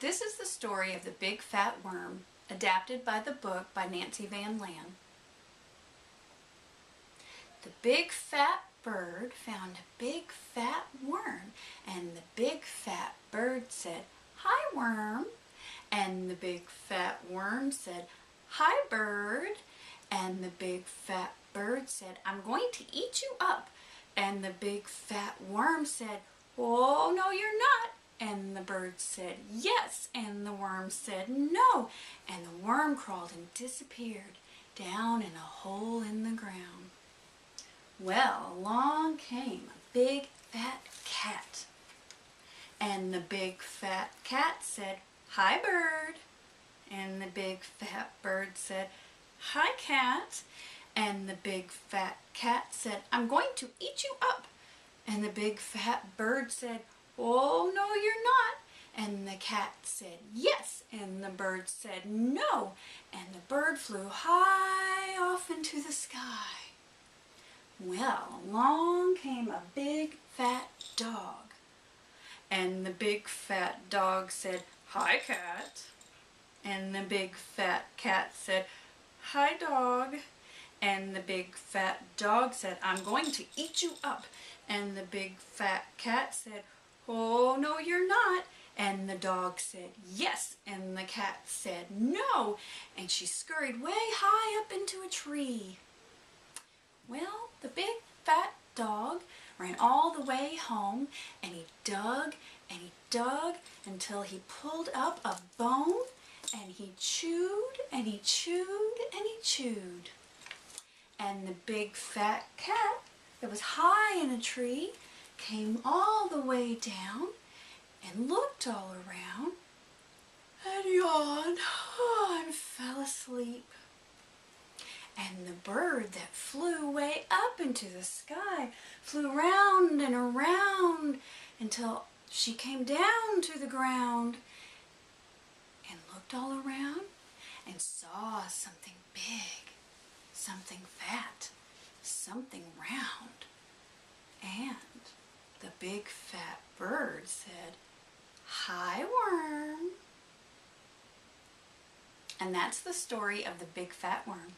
This is the story of the big fat worm, adapted by the book by Nancy Van Laan. The big fat bird found a big fat worm, and the big fat bird said, "Hi, worm." And the big fat worm said, "Hi, bird." And the big fat bird said, "I'm going to eat you up." And the big fat worm said, "Oh, no, you're not." And the bird said, "Yes." And the worm said, "No." And the worm crawled and disappeared down in a hole in the ground. Well, along came a big fat cat. And the big fat cat said, "Hi, bird." And the big fat bird said, "Hi, cat." And the big fat cat said, "I'm going to eat you up." And the big fat bird said, "Oh, no, you're not." And the cat said, "Yes." And the bird said, "No." And the bird flew high off into the sky. Well, along came a big fat dog. And the big fat dog said, "Hi, cat." And the big fat cat said, "Hi, dog." And the big fat dog said, "I'm going to eat you up." And the big fat cat said, "Oh, no, you're not." And the dog said, "Yes." And the cat said, "No." And she scurried way high up into a tree. Well, the big fat dog ran all the way home, and he dug until he pulled up a bone, and he chewed and he chewed and he chewed. And the big fat cat that was high in a tree came all the way down and looked all around and yawned and fell asleep. And the bird that flew way up into the sky flew round and around until she came down to the ground and looked all around and saw something big, something fat, something round. And the big fat bird said, "Hi, worm." And that's the story of the big fat worm.